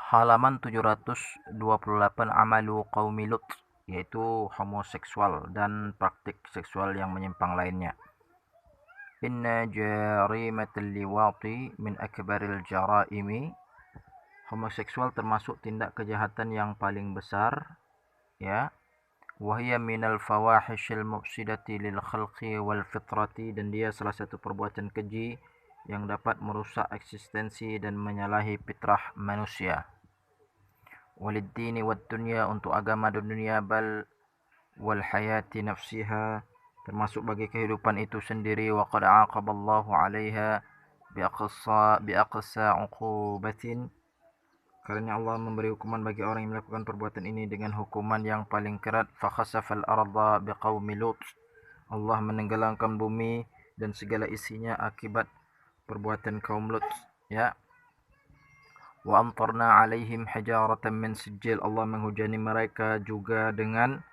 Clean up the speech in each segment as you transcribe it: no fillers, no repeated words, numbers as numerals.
Halaman 728 Amalu Qaumi Lut, yaitu homoseksual dan praktik seksual yang menyimpang lainnya. Inna jarimatal liwati min akbaril jaraimi. Homoseksual termasuk tindak kejahatan yang paling besar, ya. Wahia minal fawahishil mufsidati lil khalqi wal fitrati, dan dia salah satu perbuatan keji yang dapat merusak eksistensi dan menyalahi fitrah manusia. Waliddini wad dunya, untuk agama dan dunia, bal wal hayati nafsiha, termasuk bagi kehidupan itu sendiri. Wa qad aqaballahu 'alaiha bi aqsa 'uqubatin, karena Allah memberi hukuman bagi orang yang melakukan perbuatan ini dengan hukuman yang paling kerat. Fa khasafal arda biqaumi Lut, Allah menenggelamkan bumi dan segala isinya akibat perbuatan kaum Lut, ya. Wa amtarna 'alaihim hijaratan min sijil, Allah menghujani mereka juga dengan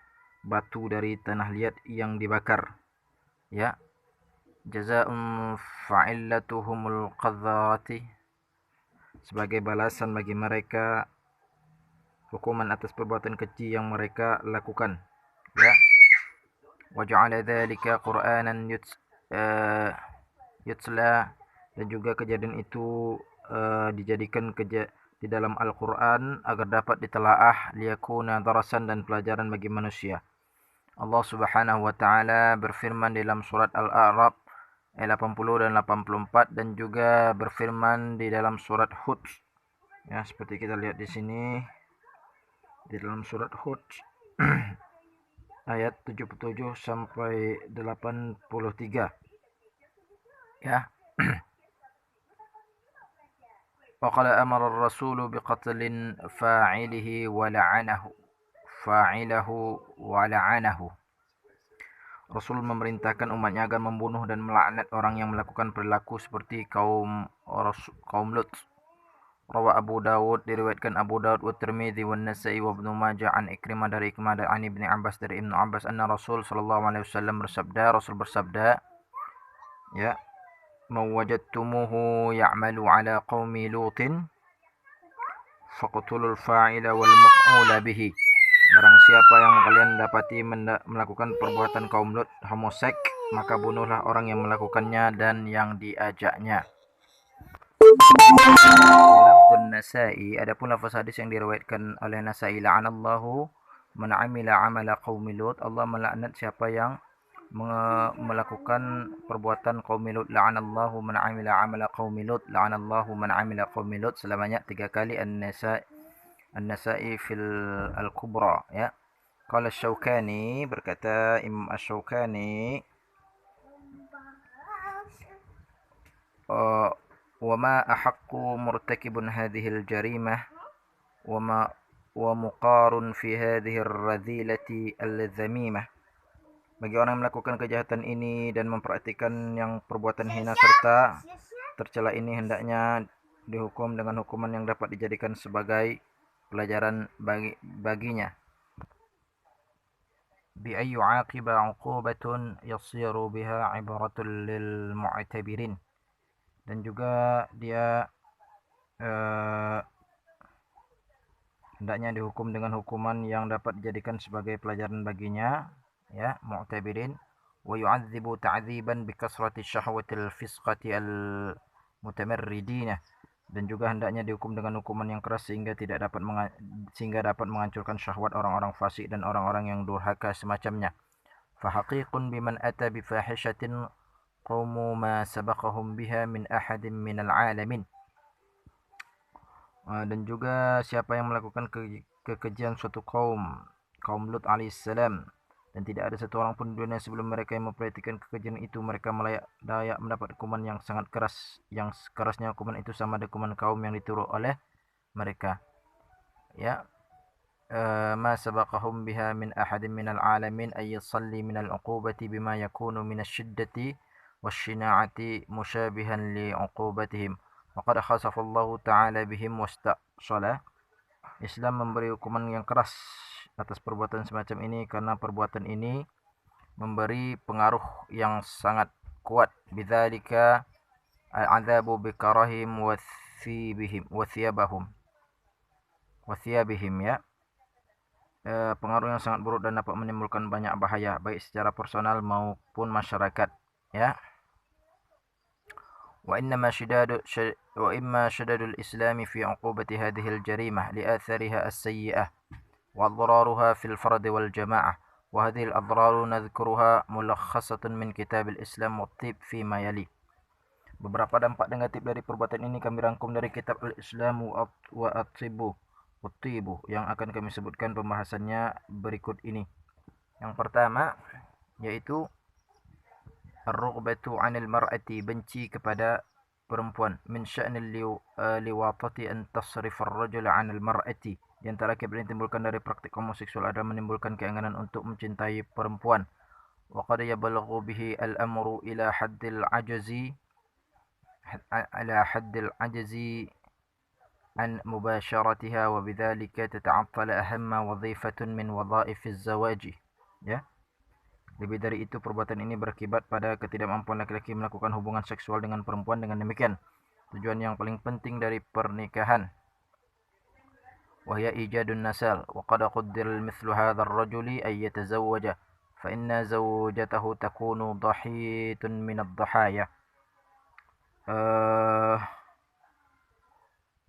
batu dari tanah liat yang dibakar, ya. Jazaa'un fa'illatuhumul qadharati, sebagai balasan bagi mereka hukuman atas perbuatan keji yang mereka lakukan, ya. Wa ja'ala dzalika qur'anan yutla, dan juga kejadian itu dijadikan di dalam Al-Quran agar dapat ditelaah, liyakuna darasan, dan pelajaran bagi manusia. Allah Subhanahu wa taala berfirman dalam surat Al-A'raf ayat 80 dan 84, dan juga berfirman di dalam surat Hud, ya, seperti kita lihat di sini di dalam surat Hud ayat 77 sampai 83, ya. وقال أمر الرسول بقتل فاعله ولعنه. Rasul memerintahkan umatnya agar membunuh dan melaknat orang yang melakukan perilaku seperti kaum Lut. Rawa Abu Dawud, diriwayatkan Abu Dawud, wa Tirmidzi, wa Nasa'i, wa Ibnu Majah an Ikrimah dari Ikrimah dan an Ibnu Abbas dari Ibnu Abbas, anna Rasul sallallahu alaihi wasallam bersabda, ya, mawajadtumuhu ya'malu ala qaumi Lutin faqtulul fa'ila wal maf'ula bihi. Barang siapa yang kalian dapati melakukan perbuatan kaum Lut homosek, maka bunuhlah orang yang melakukannya dan yang diajaknya. Lafzun Nasa'i, adapun lafaz hadis yang diriwayatkan oleh Nasa'i, la'anallahu man 'amila 'amala qaumi Lut, Allah melaknat siapa yang melakukan perbuatan kaum Lut. La'anallahu man 'amila 'amala qaumi Lut, la'anallahu man 'amila qaumi Lut, selamanya 3 kali. An-Nasa'i fil Al-Kubra, ya. Qala Asy-Syaukani, berkata Imam Asy-Syaukani, wa ma ahaqqu murtakibun hadhil jarimah wa muqarun fi hadhihi ar-radhilati al-dhamimah. Bagi orang yang melakukan kejahatan ini dan memperhatikan yang perbuatan hina serta tercela ini, hendaknya dihukum dengan hukuman yang dapat dijadikan sebagai pelajaran baginya. Bi ayyu 'aqiba 'uqubatun yasiru biha 'ibratun lil mu'tabirin, dan juga dia hendaknya dihukum dengan hukuman yang dapat dijadikan sebagai pelajaran baginya, ya, mu'tabirin. Wa yu'adzibu ta'dziban bi kasrati syahwatil fisqati al mutamarridina, dan juga hendaknya dihukum dengan hukuman yang keras sehingga dapat menghancurkan syahwat orang-orang fasik dan orang-orang yang durhaka semacamnya. Fa haqiqun biman ata bi fahishatin qaumu ma sabaqahum biha min ahadin minal alamin. Dan juga siapa yang melakukan kekejian suatu kaum Lut alaihissalam, dan tidak ada satu orang pun di dunia sebelum mereka yang memperhatikan kekejian itu, mereka layak mendapat hukuman yang sangat keras, yang kerasnya hukuman itu sama dengan hukuman kaum yang diturut oleh mereka, ya. Ma sabaqahum biha min ahadin minal alamin ay yusalli minal uqubati bima yakunu minasyiddati wasyina'ati musyabihan li uqubatihim wa qad khasafallahu ta'ala bihim wasta'sala. Islam memberi hukuman yang keras atas perbuatan semacam ini karena perbuatan ini memberi pengaruh yang sangat kuat. Bidzalika al-'adzabu bikarahim wa thiyabahum, wa thiyabihim, ya. Pengaruh yang sangat buruk dan dapat menimbulkan banyak bahaya baik secara personal maupun masyarakat, ya. وإما شداد الإسلام في عقوبة هذه الجريمة لآثارها السيئة وأضرارها في الفرد والجماعة، وهذه الأضرار نذكرها ملخصة من كتاب الإسلام والطب فيما يلي. Beberapa dampak negatif dari perbuatan ini kami rangkum dari kitab Al-Islam wa At-Tibu yang akan kami sebutkan pembahasannya berikut ini. Yang pertama yaitu ar-rughbatu 'anil mar'ati, benci kepada perempuan. Min sya'nil liwatati an tasrif ar-rajul 'anil mar'ati. Di antara akibat yang ditimbulkan dari praktik homoseksual adalah menimbulkan keinginan untuk mencintai perempuan. Wa qad yablughu bihi al-amru ila haddil ajzi an mubasharatiha wa bidzalika tata'attal ahamma wadhifatun min wadhaifiz zawaji, ya. Lebih dari itu, perbuatan ini berakibat pada ketidakmampuan laki-laki melakukan hubungan seksual dengan perempuan. Dengan demikian, tujuan yang paling penting dari pernikahan, wahya ijadun nasal, wa qad qaddara mithlu hadzal rajuli ay yatazawwaja fa inna zawjatahu takunu dhahiyatun min ad-dhahaya.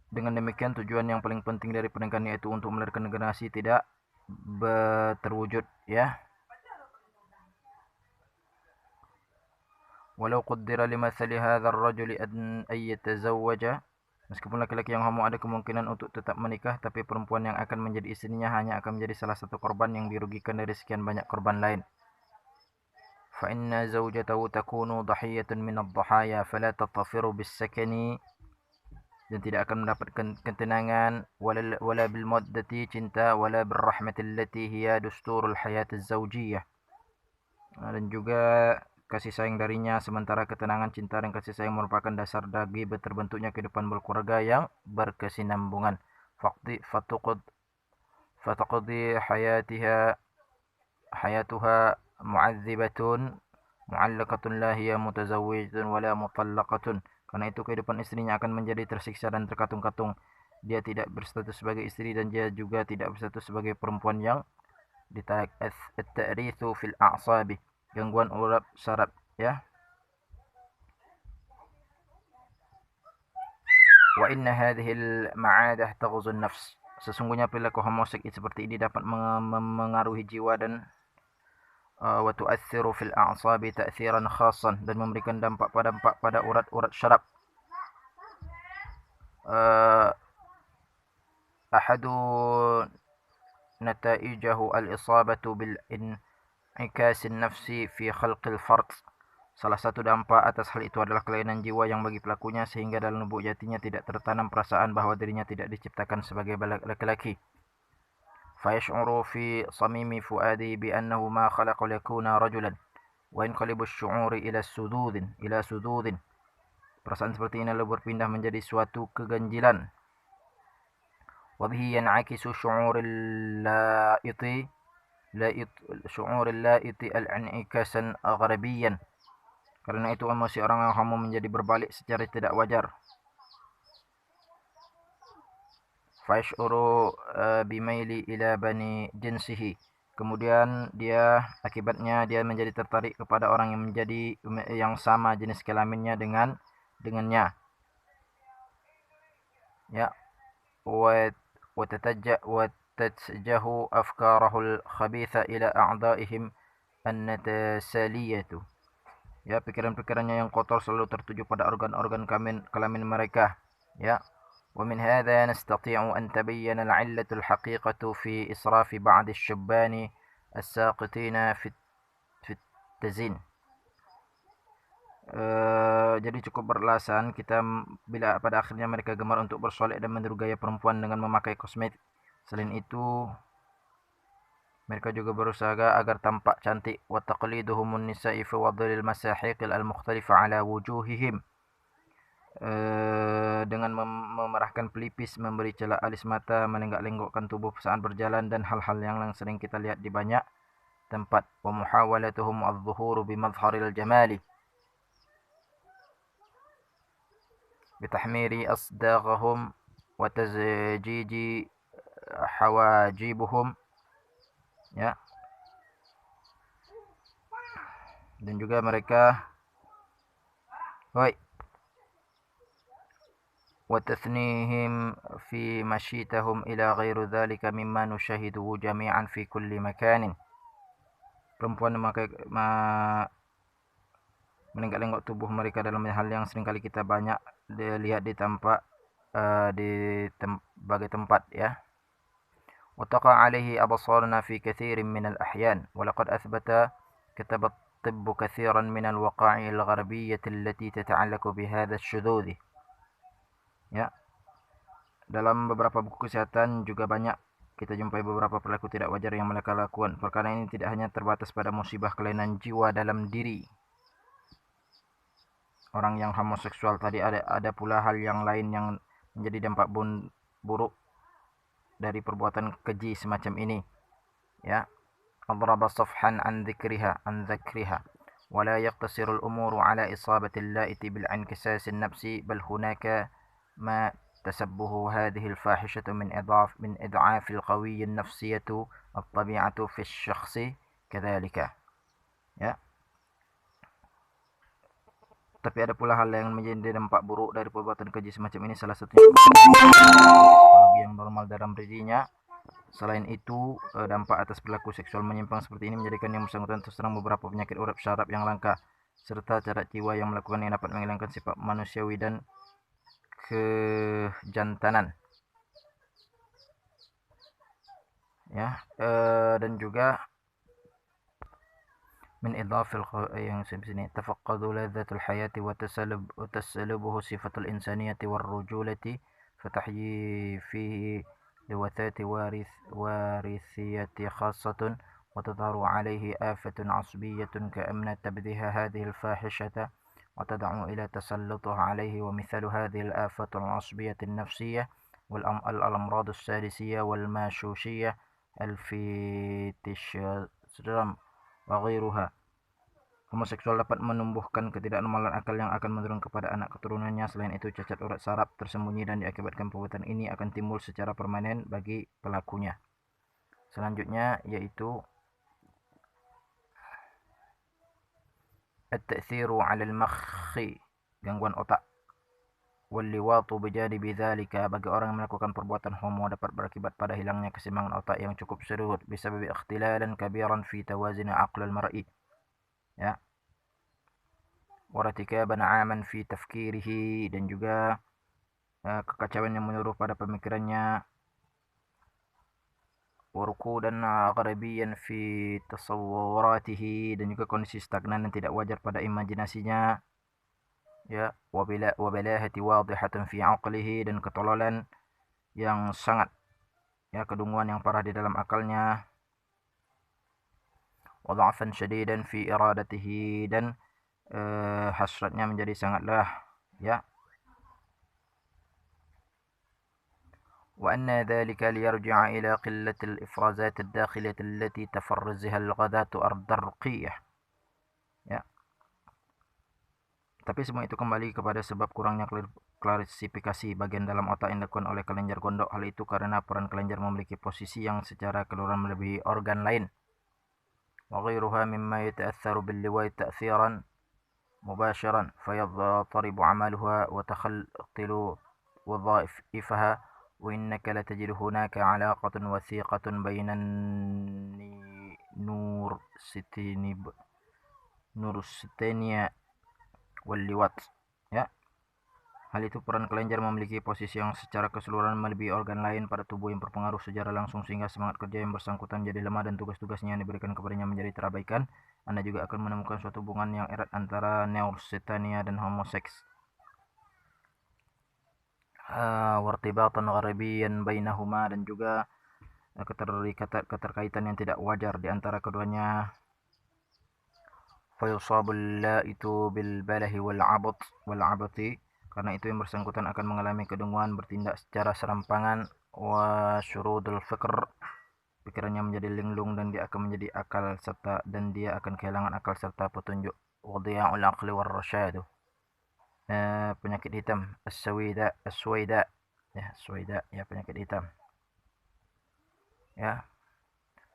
Dengan demikian, tujuan yang paling penting dari pernikahan yaitu untuk melahirkan generasi tidak terwujud, ya. Walau qaddara limathali hadzal rajuli an yatazawwaja, meskipun laki-laki yang homo ada kemungkinan untuk tetap menikah, tapi perempuan yang akan menjadi istrinya hanya akan menjadi salah satu korban yang dirugikan dari sekian banyak korban lain. Fa inna zawjatahu takunu dhahiyatan min ad-dhahaya fala tatafiru bis-sakani, dan tidak akan mendapatkan ketenangan, wala bil maddati, cinta, wala bil rahmati allati hiya dusturul hayatiz zawjiyah, dan juga kasih sayang darinya, sementara ketenangan, cinta, dan kasih sayang merupakan dasar bagi terbentuknya kehidupan berkeluarga yang berkesinambungan. Fataqdi hayatuha mu'adzibatun mu'allaqatun la hiya mutazawwijatun wala mutallaqatun. Karena itu kehidupan istrinya akan menjadi tersiksa dan terkatung-katung. Dia tidak berstatus sebagai istri dan dia juga tidak berstatus sebagai perempuan yang at-ta'rithu fil a'sabi, gangguan urat saraf, ya. Wa inna hadhil ma'adah taghzu an-nafs, sesungguhnya perilaku homoseks seperti ini dapat mengaruhi jiwa dan wa tu'athiru fil a'sabi ta'thiran khassan, dan memberikan dampak pada urat-urat syaraf. Ahadu nataijahu al-isabatu bil in'ikasin nafsi fi khalqil fard. Salah satu dampak atas hal itu adalah kelainan jiwa yang bagi pelakunya, sehingga dalam lubuk hatinya tidak tertanam perasaan bahwa dirinya tidak diciptakan sebagai laki-laki. Fayash'uru fi samimi fuadi bi annahu ma khalaqa liyakuna rajulan wa yanqalibu asy-syu'uri ila sududin. Perasaan seperti ini lalu berpindah menjadi suatu keganjilan. Wa bihi yan'akisu syu'uril la'iti al-in'ikasan aghrabiyan. Karena itu emosi orang yang homo menjadi berbalik secara tidak wajar. Fayash'uru bimaili ila bani jinsihi. Kemudian akibatnya dia menjadi tertarik kepada orang yang sama jenis kelaminnya dengannya. Ya. Wa tatjahu afkarahul khabitha ila a'dha'ihim an-natasaliyatu. Ya, pikiran-pikirannya yang kotor selalu tertuju pada organ-organ kelamin mereka, ya. ومن هذا نستطيع أن تبين العلة الحقيقة في إسراف بعض الشبان الساقطين في التزين. Jadi cukup beralasan kita bila pada akhirnya mereka gemar untuk bersolek dan meniru gaya perempuan dengan memakai kosmetik. Selain itu, mereka juga berusaha agar tampak cantik. Wa taqliduhumun nisa'i fi wadhil masahiqil al-mukhtalifa ala wujuhihim, dengan memerahkan pelipis, memberi celak alis mata, menenggak-lenggokkan tubuh saat berjalan, dan hal-hal yang sering kita lihat di banyak tempat. Wa muhawalatuhum adh-dhuhuru bimadharil jamali bitahmiri asdaghahum wa tazjiji hawajibuhum, ya, dan juga mereka wa tathnihim fi masyitahum ila ghairu dhalika mimma nushahiduhu jami'an fi kulli makanin. Perempuan menenggak-lenggok tubuh mereka dalam hal yang seringkali kita banyak dilihat di tempat berbagai tempat, ya. وتقع عليه أبصارنا في كثير من الأحيان ولقد كتب الطب كثيرا من الوقائع الغربية التي تتعلق بهذا الشذوذ, ya. Dalam beberapa buku kesehatan juga banyak kita jumpai beberapa perilaku tidak wajar yang mereka lakukan. Perkara ini tidak hanya terbatas pada musibah kelainan jiwa dalam diri orang yang homoseksual tadi, ada pula hal yang lain yang menjadi dampak buruk dari perbuatan keji semacam ini, ya. أضرب صفحا عن ذكرها ولا يقتصر الأمور على إصابة اللائت بالانكساس النفسي بل هناك ما تسبه هذه الفاحشة من إضعاف القوي النفسية الطبيعة في الشخص كذلك, ya. Tapi ada pula hal yang menjadi dampak buruk dari perbuatan keji semacam ini, salah satunya psikologi yang normal dalam dirinya. Selain itu, dampak atas perilaku seksual menyimpang seperti ini menjadikan yang bersangkutan terserang beberapa penyakit urap syaraf yang langka, serta cacat jiwa yang melakukan yang dapat menghilangkan sifat manusiawi dan kejantanan, ya. Dan juga min idhafil yang sini tafaqqadu ladzatul hayati wa tasalubuhu sifatul insaniyati warrujulati fatahyi fihi لوثات وارثية خاصة وتظهر عليه آفة عصبية كأن تبذيها هذه الفاحشة وتدعو إلى تسلطها عليه. ومثال هذه الآفة العصبية النفسية والأمراض السادسية والماشوشية الفيتيشيزم وغيرها. Homoseksual dapat menumbuhkan ketidaknormalan akal yang akan menurun kepada anak keturunannya. Selain itu, cacat urat saraf tersembunyi dan diakibatkan perbuatan ini akan timbul secara permanen bagi pelakunya. Selanjutnya yaitu at-ta'thiru 'ala al-makhi, gangguan otak. Wal-liwatu bijanibi dzalika, bagi orang yang melakukan perbuatan homo dapat berakibat pada hilangnya keseimbangan otak yang cukup serius bisabab ikhtilalan kabiran fi tawazun aql al-mar'i, ya. Waratikaban aman fi tafkirihi, dan juga kekacauan yang menyeluruh pada pemikirannya. Warukudan gharabiyan fi tasawwuratihi, dan juga kondisi stagnan dan tidak wajar pada imajinasinya, ya. Wabalahati wadihatan fi aqlihi, dan ketololan yang sangat, ya, kedunguan yang parah di dalam akalnya. Wadha'fan syadidan fi iradatihi, dan hasratnya menjadi sangatlah, ya. Wa anna dhalika liyarji'a ila qillatil ifrazat ad-dakhiliyah allati tafarruzuha al-ghadatu ad-darqiyah, ya. Tapi semua itu kembali kepada sebab kurangnya klasifikasi bagian dalam otak yang dilakukan oleh kelenjar gondok. Hal itu karena peran kelenjar memiliki posisi yang secara keseluruhan melebihi organ lain. Wa ghairuha mimma yata'atharu bil-liwai ta'thiran مباشرا فيضطرب عملها وتختل وظائفها وإنك لتجد هناك علاقة وثيقة بين النورستينيا واللواط, ya. Hal itu peran kelenjar memiliki posisi yang secara keseluruhan melebihi organ lain pada tubuh yang berpengaruh secara langsung sehingga semangat kerja yang bersangkutan jadi lemah dan tugas-tugasnya yang diberikan kepadanya menjadi terabaikan. Anda juga akan menemukan suatu hubungan yang erat antara neurasthenia dan homoseks. Wartibatan gharabiyan bainahuma, dan juga keterkaitan yang tidak wajar di antara keduanya. Fayusabul laitu bil balahi wal 'abati, karena itu yang bersangkutan akan mengalami kedunguan, bertindak secara serampangan. Wa syurudul fikr, pikirannya menjadi linglung dan dia akan menjadi akal serta dan dia akan kehilangan akal serta petunjuk. Wa dhiya'ul aqli war rasyad, penyakit hitam, as-suwaida, ya, suwaida, ya, penyakit hitam. ya.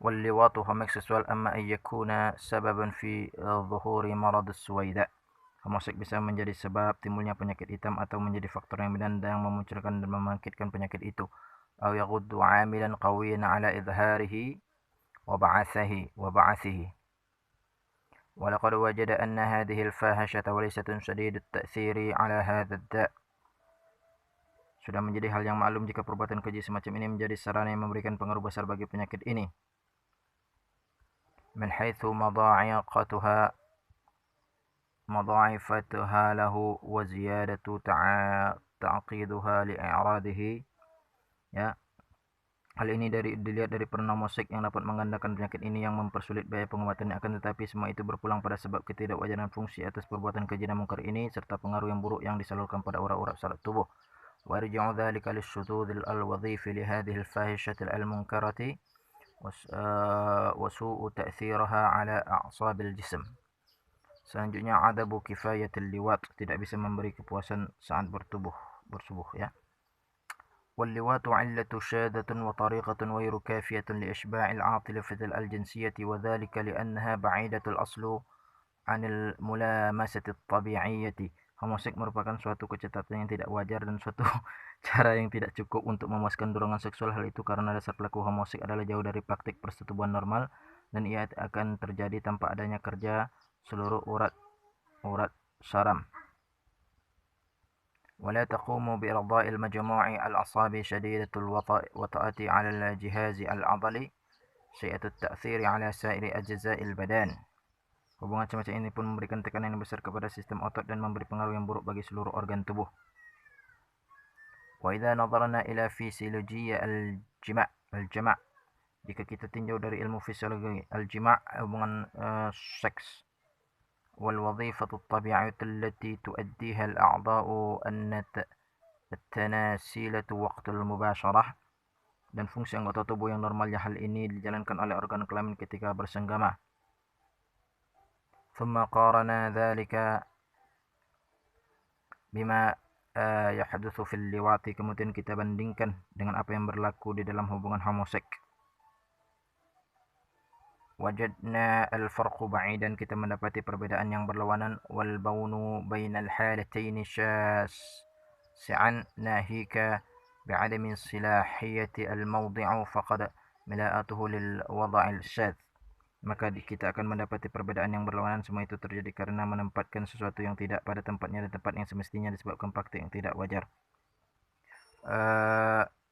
واللواط homoseksual amma an yakuna sababan fi dhuhuri marad as-suwaida. Homoseks bisa menjadi sebab timbulnya penyakit hitam atau menjadi faktor yang menanda yang memunculkan dan membangkitkan penyakit itu. Aw yaghuddu 'amilan qawiyyan 'ala idharihi wa ba'athihi. ولقد وجد أن هذه الفاحشة وليست شديد التأثير على هذا الداء. Sudah menjadi hal yang maklum jika perbuatan keji semacam ini menjadi sarana yang memberikan pengaruh besar bagi penyakit ini. من حيث مضاعفتها له وزيادة تعقيدها لإعراضه. Ya, hal ini dilihat dari peran homoseks yang dapat menggandakan penyakit ini yang mempersulit biaya pengobatannya, akan tetapi semua itu berpulang pada sebab ketidakwajaran fungsi atas perbuatan keji dan mungkar ini serta pengaruh yang buruk yang disalurkan pada urat-urat syaraf tubuh. Wa yarji'u dhalika lisyududz al-wadhifi li hadhihi al-fahishati al-munkarati وسوء تأثيرها على أعصاب الجسم. Selanjutnya adabu kifayatil liwat, tidak bisa memberi kepuasan saat bersubuh ya. Wal liwatu 'illatun syadatun wa tariqatun ghairu kafiyatun li ishba'il 'atilati al-jinsiyah wa dhalika li'annaha ba'idatul aslu 'anil mulamasati at-tabi'iyyah. Homoseks merupakan suatu kecacatan yang tidak wajar dan suatu cara yang tidak cukup untuk memuaskan dorongan seksual. Hal itu karena dasar pelaku homoseks adalah jauh dari praktik persetubuhan normal dan ia akan terjadi tanpa adanya kerja seluruh urat syaraf. ولا تقوم بإرضاء المجموع الأعصابي شديدة الوطأة على الجهاز العضلي سيئة التأثير على سائر أجزاء البدن. Hubungan semacam ini pun memberikan tekanan yang besar kepada sistem otot dan memberi pengaruh yang buruk bagi seluruh organ tubuh. Wa idza nadarna ila fisiologiyya al-jima', jika kita tinjau dari ilmu fisiologi al-jima', hubungan seks, wal wadhifatu at-tabi'iyyah allati tuaddiha al-a'dha'u at-tanasilatu waqt al-mubasharah, dan fungsi anggota tubuh yang normalnya hal ini dijalankan oleh organ kelamin ketika bersenggama. ثم قارنا ذلك بما يحدث في اللواط, kemudian kita bandingkan dengan apa yang berlaku di dalam hubungan homoseks. Wajadna al-farqu ba'idan, kita mendapati perbedaan yang berlawanan. Wal baunu bainal halataini syasi'an nahika bi'adami silahiyati al-mawdi'u faqad mila'atuhu lil wada'il syadz. Maka kita akan mendapati perbedaan yang berlawanan. Semua itu terjadi karena menempatkan sesuatu yang tidak pada tempatnya dan tempat yang semestinya disebabkan praktik yang tidak wajar.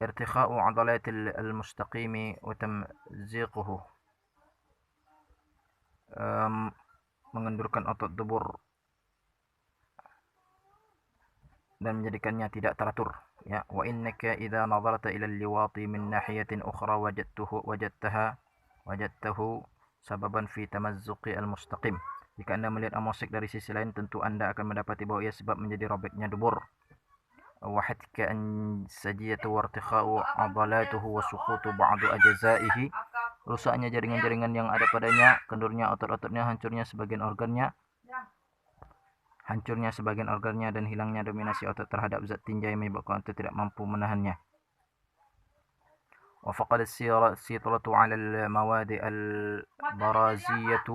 Irtikha'u 'adalatil al-mustaqimi wa tamziquhu, mengendurkan otot dubur dan menjadikannya tidak teratur ya. Wa innaka idza nadarta ila al-liwati min nahiyatin ukhra wajadtahu sababan fi tamazzuqi al-mustaqim. Jika Anda melihat homoseks dari sisi lain, tentu Anda akan mendapati bahwa ia sebab menjadi robeknya dubur. Wa hatka an sajiyatu wa irtikha'u 'adalatuhu wa suqutu ba'du ajza'ihi, rusaknya jaringan-jaringan yang ada padanya, kendurnya otot-ototnya, hancurnya sebagian organnya dan hilangnya dominasi otot terhadap zat tinja yang menyebabkan otot tidak mampu menahannya. وفقد السيطرة على المواد البرازية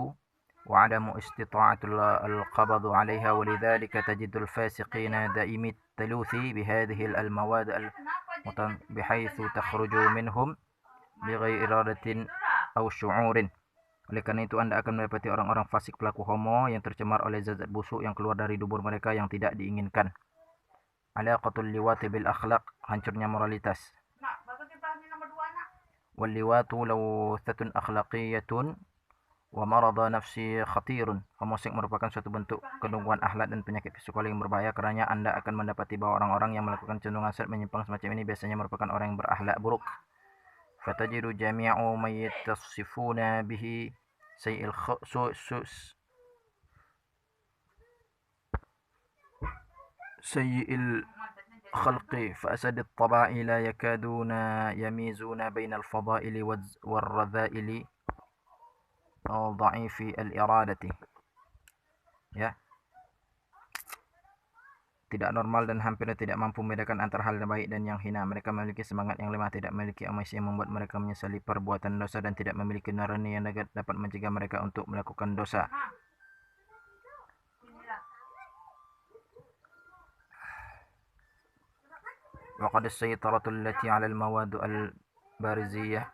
وعدم استطاعة القبض عليها، ولذلك تجد الفاسقين دائمي التلوث بهذه المواد بحيث تخرج منهم بغير إرادة أو شعور. Oleh karena itu Anda akan mendapati orang-orang fasik pelaku homo yang tercemar oleh zat-zat busuk yang keluar dari dubur mereka yang tidak diinginkan. Alaqatul liwati bil akhlaq, hancurnya moralitas. Walliwatu lawthatun akhlaqiyatun wa marada nafsi khatirun. Homoseks merupakan suatu bentuk kedunguan akhlak dan penyakit psikologi yang berbahaya, karena Anda akan mendapati bahwa orang-orang yang melakukan cenderungan seks menyimpang semacam ini biasanya merupakan orang yang berakhlak buruk. Fatajidu jami'u man yattasifuna bihi sayil خلق فأسد الطباع لا يكادون يميزون بين الفضائل والرذائل ضعيف الإرادة ya. tidak normal dan hampir tidak mampu membedakan antara hal yang baik dan yang hina. Mereka memiliki semangat yang lemah, tidak memiliki emosi yang membuat mereka menyesali perbuatan dosa, dan tidak memiliki nurani yang dapat mencegah mereka untuk melakukan dosa. وقد السيطرة التي على المواد البارزية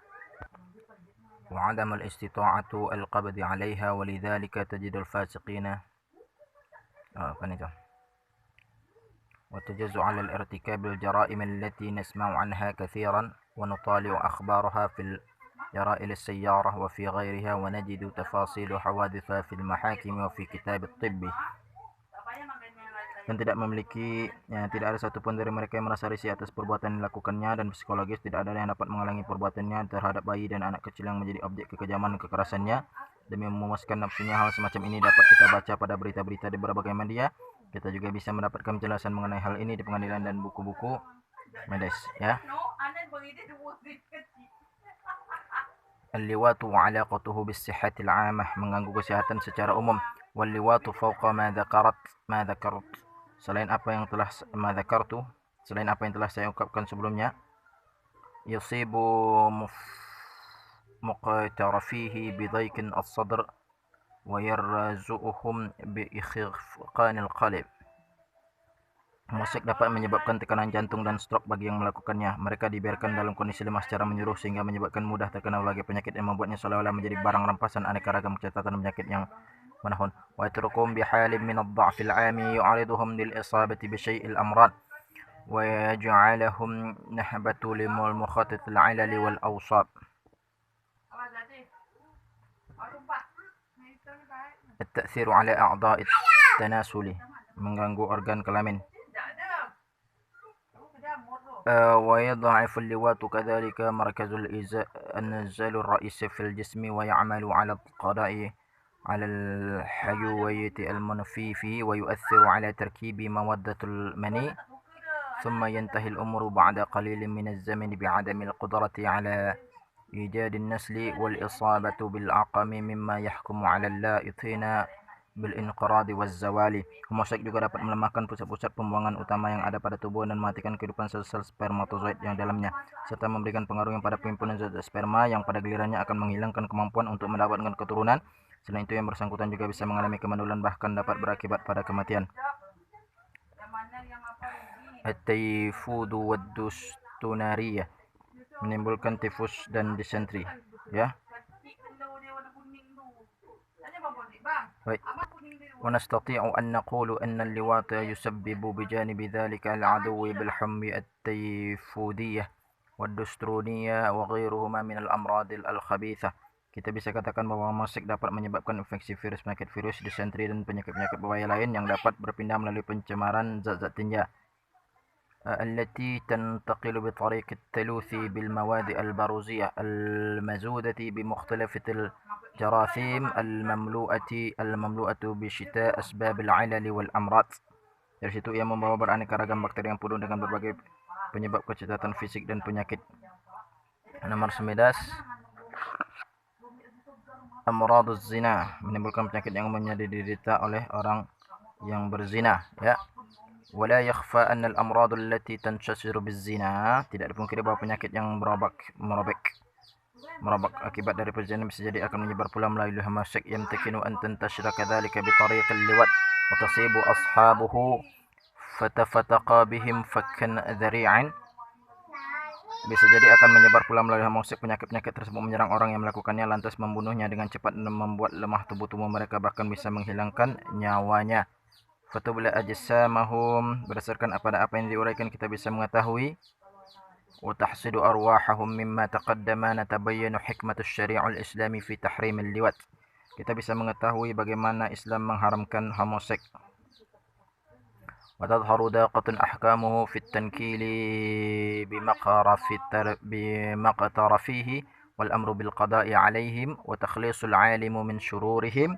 وعدم الاستطاعة القبض عليها، ولذلك تجد الفاسقين وتجز على الارتكاب الجرائم التي نسمع عنها كثيرا ونطالع أخبارها في جرائد السيارة وفي غيرها، ونجد تفاصيل حوادثها في المحاكم وفي كتاب الطب. Dan tidak ada satupun dari mereka yang merasa risih atas perbuatan yang dilakukannya, dan psikologis tidak ada yang dapat menghalangi perbuatannya terhadap bayi dan anak kecil yang menjadi objek kekejaman dan kekerasannya demi memuaskan nafsunya. Hal semacam ini dapat kita baca pada berita-berita di berbagai media. Kita juga bisa mendapatkan penjelasan mengenai hal ini di pengadilan dan buku-buku medis, ya. Al-liwatu wa 'alaqatuhu bis-sihhatil 'aamah, mengganggu kesehatan secara umum. Wal-liwatu fawqa ma dzakarat, selain apa yang telah saya ungkapkan sebelumnya, yusibu muqtarafihi bidaykin as-sadr wa yarzu'uhum bi ikhfaqanil qalb. Musik dapat menyebabkan tekanan jantung dan stroke bagi yang melakukannya. Mereka dibiarkan dalam kondisi lemah secara menyeluruh sehingga menyebabkan mudah terkena berbagai penyakit yang membuatnya seolah-olah menjadi barang rampasan aneka ragam catatan penyakit yang menahun. Wa yatrukum bihalin min ad-dha'fil 'ami yu'ariduhum lil isabati bi syai'il amrad wa yaj'aluhum nahbatu limul mukhatatil 'ilali wal awsab. At-ta'thiru 'ala a'dha'i tanasuli, mengganggu organ kelamin. ويضعف اللواط كذلك مركز النزال الرئيسي في الجسم ويعمل على القضاء على الحيوية المنفي فيه ويؤثر على تركيب مودة المني، ثم ينتهي الأمر بعد قليل من الزمن بعدم القدرة على إيجاد النسل والإصابة بالعقم مما يحكم على اللائطين بالinqiradi wazzawali. Homoseks juga dapat melemahkan pusat-pusat pembuangan utama yang ada pada tubuh dan mematikan kehidupan sel-sel spermatozoid yang dalamnya, serta memberikan pengaruh yang pada penghimpunan zat sperma yang pada gilirannya akan menghilangkan kemampuan untuk mendapatkan keturunan. Selain itu, yang bersangkutan juga bisa mengalami kemandulan, bahkan dapat berakibat pada kematian. At-tayfudu wad-dustunariyah, menimbulkan tifus dan disentri, ya. Baik. ونستطيع أن نقول أن اللواط يسبب بجانب ذلك العدو بالحمى التيفودية والدسترونية وغيرهما من الأمراض الخبيثة. Kita bisa katakan bahwa homoseks dapat menyebabkan infeksi virus, penyakit virus, disentri, dan penyakit-penyakit berbahaya lain yang dapat berpindah melalui pencemaran zat-zat tinja. التي تنتقل بطريق التلوث بالمواد البروزية المزودة بمختلف الجراثيم المملوءة بشتاء أسباب العلل والأمراض. Dari situ ia membawa beraneka ragam bakteri yang penuh dengan berbagai penyebab kecacatan fisik dan penyakit. Nomor 19, amraduz zina, menimbulkan penyakit yang umumnya diderita oleh orang yang berzina, ya. ولا يخفى أن الأمراض التي تنتشر بالزنا, tidak dipungkiri bahwa penyakit yang merobek akibat dari perzinahan bisa jadi akan menyebar pula melalui homoseks. يمكن أن تنتشر كذلك بطريق اللواط وتصيب أصحابه فتفتقى بهم فكا ذريعا. Bisa jadi akan menyebar pula melalui homoseks. Penyakit-penyakit tersebut menyerang orang yang melakukannya, lantas membunuhnya dengan cepat dan membuat lemah tubuh mereka, bahkan bisa menghilangkan nyawanya. Fatubla ajsamahum, berdasarkan apa yang diuraikan kita bisa mengetahui, wa tahsidu arwahahum mimma taqaddama natabayyanu hikmatus syari'ul islami fi tahrimil liwat. Kita bisa mengetahui bagaimana Islam mengharamkan homoseks. Wa tadhharu daqatun ahkamuhu fit tankili bimaqtarafihi wal amru bil qada'i alaihim wa takhlisul 'alimu min syururihim.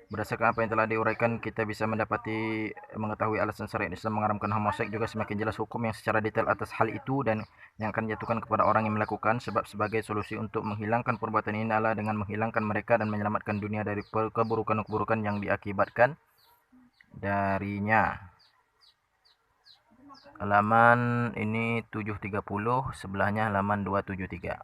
Berdasarkan apa yang telah diuraikan, kita bisa mengetahui alasan syariat Islam mengharamkan homoseks. Juga semakin jelas hukum yang secara detail atas hal itu dan yang akan dijatuhkan kepada orang yang melakukan, sebab sebagai solusi untuk menghilangkan perbuatan ini adalah dengan menghilangkan mereka dan menyelamatkan dunia dari keburukan-keburukan yang diakibatkan darinya. halaman ini 730, sebelahnya halaman 273.